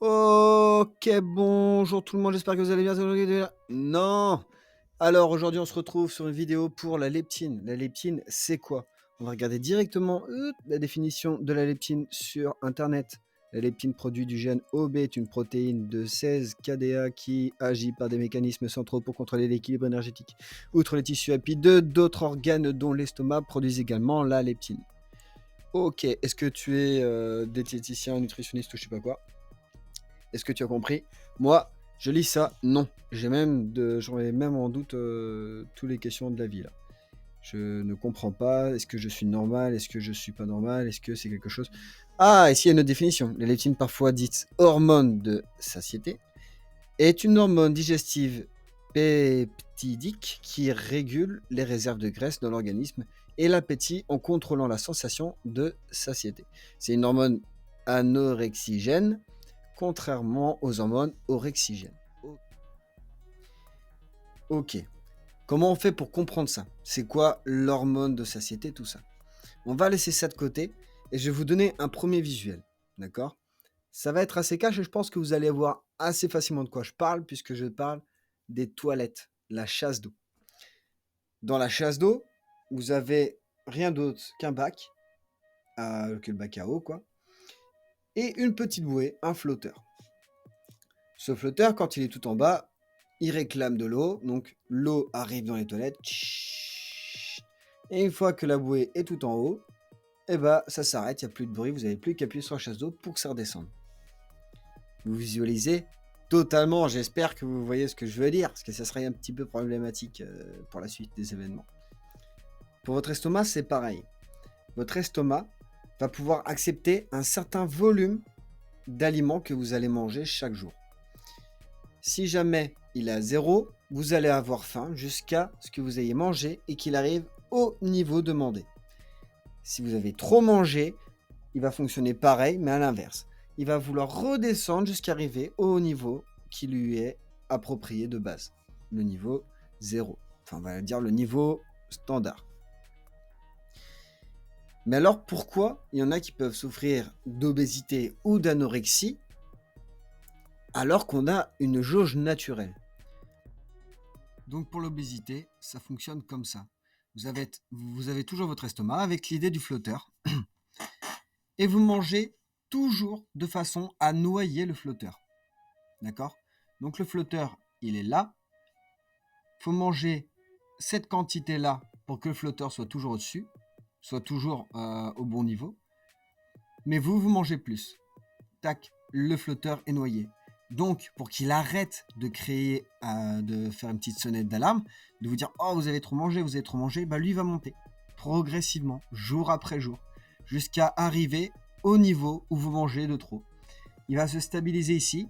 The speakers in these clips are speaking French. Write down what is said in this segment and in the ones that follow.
OK, bonjour tout le monde, j'espère que vous allez bien. Non! Alors aujourd'hui, on se retrouve sur une vidéo pour la leptine. La leptine, c'est quoi? On va regarder directement la définition de la leptine sur internet. La leptine, produit du gène OB, est une protéine de 16 kDa qui agit par des mécanismes centraux pour contrôler l'équilibre énergétique. Outre les tissus apides, d'autres organes dont l'estomac produisent également la leptine. OK, est-ce que tu es diététicien, nutritionniste ou je sais pas quoi? Est-ce que tu as compris? Moi, je lis ça, non. J'en ai même en doute toutes les questions de la vie là. Je ne comprends pas. Est-ce que je suis normal? Est-ce que je suis pas normal? Est-ce que c'est quelque chose? Ah, ici il y a une autre définition. La leptine, parfois dite hormone de satiété, est une hormone digestive peptidique qui régule les réserves de graisse dans l'organisme et l'appétit en contrôlant la sensation de satiété. C'est une hormone anorexigène, contrairement aux hormones orexigènes. Ok. Comment on fait pour comprendre ça? C'est quoi l'hormone de satiété, tout ça? On va laisser ça de côté et je vais vous donner un premier visuel. D'accord? Ça va être assez cash et je pense que vous allez voir assez facilement de quoi je parle puisque je parle des toilettes, la chasse d'eau. Dans la chasse d'eau, vous avez rien d'autre qu'un bac, que le bac à eau, quoi, et une petite bouée, un flotteur. Ce flotteur, quand il est tout en bas, il réclame de l'eau, donc l'eau arrive dans les toilettes, et une fois que la bouée est tout en haut, eh ben, ça s'arrête, il n'y a plus de bruit, vous n'avez plus qu'à appuyer sur la chasse d'eau pour que ça redescende. Vous visualisez totalement, j'espère que vous voyez ce que je veux dire, parce que ça serait un petit peu problématique pour la suite des événements. Pour votre estomac, c'est pareil. Votre estomac va pouvoir accepter un certain volume d'aliments que vous allez manger chaque jour. Si jamais il est à 0, vous allez avoir faim jusqu'à ce que vous ayez mangé et qu'il arrive au niveau demandé. Si vous avez trop mangé, il va fonctionner pareil, mais à l'inverse. Il va vouloir redescendre jusqu'à arriver au niveau qui lui est approprié de base. Le niveau 0. Enfin, on va dire le niveau standard. Mais alors, pourquoi il y en a qui peuvent souffrir d'obésité ou d'anorexie alors qu'on a une jauge naturelle? Donc pour l'obésité, ça fonctionne comme ça. Vous avez toujours votre estomac avec l'idée du flotteur et vous mangez toujours de façon à noyer le flotteur. D'accord? Donc le flotteur, il est là. Il faut manger cette quantité-là pour que le flotteur soit toujours au-dessus, soit toujours au bon niveau. Mais vous mangez plus. Tac, le flotteur est noyé. Donc, pour qu'il arrête de de faire une petite sonnette d'alarme, de vous dire « Oh, vous avez trop mangé », bah lui va monter progressivement, jour après jour, jusqu'à arriver au niveau où vous mangez de trop. Il va se stabiliser ici,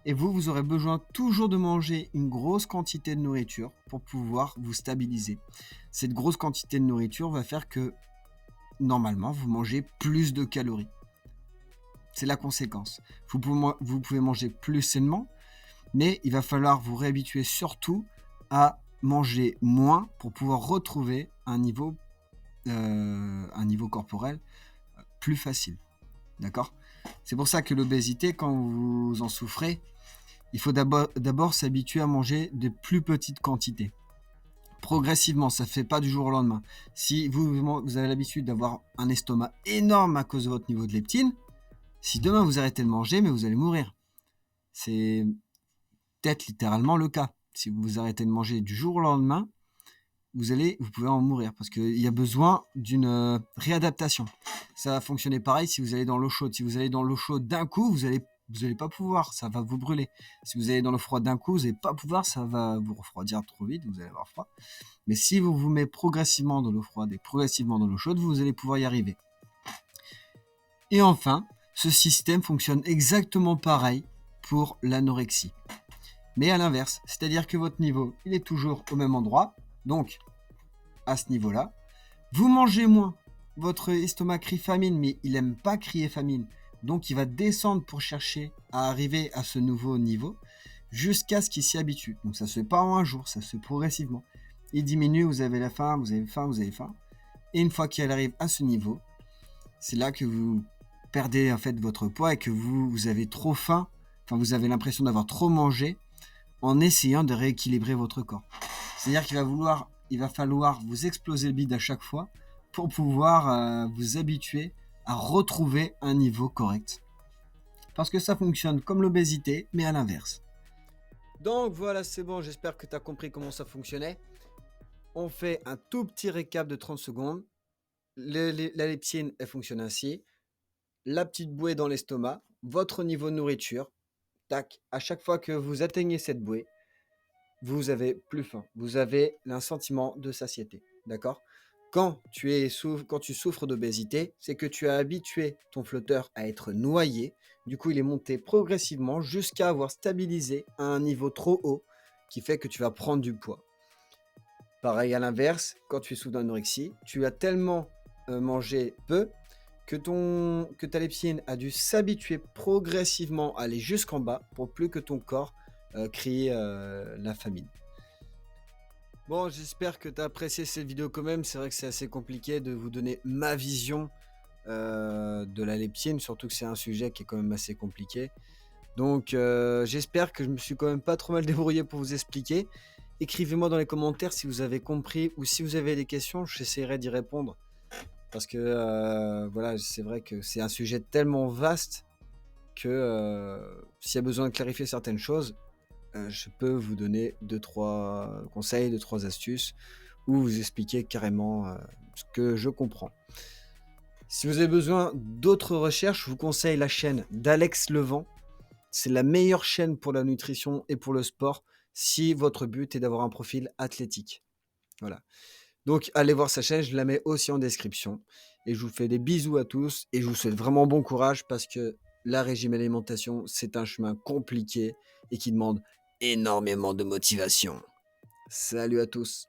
et vous aurez besoin toujours de manger une grosse quantité de nourriture pour pouvoir vous stabiliser. Cette grosse quantité de nourriture va faire que, normalement, vous mangez plus de calories. C'est la conséquence. Vous pouvez manger plus sainement, mais il va falloir vous réhabituer surtout à manger moins pour pouvoir retrouver un niveau corporel plus facile. D'accord? C'est pour ça que l'obésité, quand vous en souffrez, il faut d'abord s'habituer à manger de plus petites quantités. Progressivement, ça ne fait pas du jour au lendemain. Si vous avez l'habitude d'avoir un estomac énorme à cause de votre niveau de leptine, si demain vous arrêtez de manger, mais vous allez mourir. C'est peut-être littéralement le cas. Si vous arrêtez de manger du jour au lendemain, vous pouvez en mourir parce qu'il y a besoin d'une réadaptation. Ça va fonctionner pareil si vous allez dans l'eau chaude. Si vous allez dans l'eau chaude d'un coup, vous allez pas pouvoir, ça va vous brûler. Si vous allez dans l'eau froide d'un coup, vous n'allez pas pouvoir, ça va vous refroidir trop vite, vous allez avoir froid. Mais si vous vous mettez progressivement dans l'eau froide et progressivement dans l'eau chaude, vous allez pouvoir y arriver. Et enfin, ce système fonctionne exactement pareil pour l'anorexie. Mais à l'inverse, c'est-à-dire que votre niveau, il est toujours au même endroit, donc à ce niveau-là, vous mangez moins. Votre estomac crie famine, mais il n'aime pas crier famine, donc il va descendre pour chercher à arriver à ce nouveau niveau jusqu'à ce qu'il s'y habitue. Donc ça ne se fait pas en un jour, ça se fait progressivement. Il diminue, vous avez la faim, vous avez faim. Et une fois qu'il arrive à ce niveau, c'est là que vous perdez en fait votre poids et que vous avez trop faim enfin vous avez l'impression d'avoir trop mangé en essayant de rééquilibrer votre corps. C'est-à-dire il va falloir vous exploser le bide à chaque fois pour pouvoir vous habituer à retrouver un niveau correct. Parce que ça fonctionne comme l'obésité, mais à l'inverse. Donc voilà, c'est bon, j'espère que tu as compris comment ça fonctionnait. On fait un tout petit récap de 30 secondes. La leptine, elle fonctionne ainsi. La petite bouée dans l'estomac, votre niveau de nourriture. Tac, à chaque fois que vous atteignez cette bouée, vous avez plus faim. Vous avez un sentiment de satiété. D'accord? Quand tu souffres d'obésité, c'est que tu as habitué ton flotteur à être noyé. Du coup, il est monté progressivement jusqu'à avoir stabilisé à un niveau trop haut qui fait que tu vas prendre du poids. Pareil à l'inverse, quand tu es sous d'anorexie, tu as tellement mangé peu que ta leptine a dû s'habituer progressivement à aller jusqu'en bas pour plus que ton corps crie la famine. Bon, j'espère que tu as apprécié cette vidéo quand même. C'est vrai que c'est assez compliqué de vous donner ma vision de la leptine, surtout que c'est un sujet qui est quand même assez compliqué. Donc j'espère que je me suis quand même pas trop mal débrouillé pour vous expliquer. Écrivez-moi dans les commentaires si vous avez compris ou si vous avez des questions, j'essaierai d'y répondre. Parce que voilà, c'est vrai que c'est un sujet tellement vaste que s'il y a besoin de clarifier certaines choses, je peux vous donner 2-3 conseils, 2-3 astuces ou vous expliquer carrément ce que je comprends. Si vous avez besoin d'autres recherches, je vous conseille la chaîne d'Alex Levent. C'est la meilleure chaîne pour la nutrition et pour le sport si votre but est d'avoir un profil athlétique. Voilà. Donc allez voir sa chaîne, je la mets aussi en description. Et je vous fais des bisous à tous et je vous souhaite vraiment bon courage parce que la régime alimentation, c'est un chemin compliqué et qui demande énormément de motivation. Salut à tous!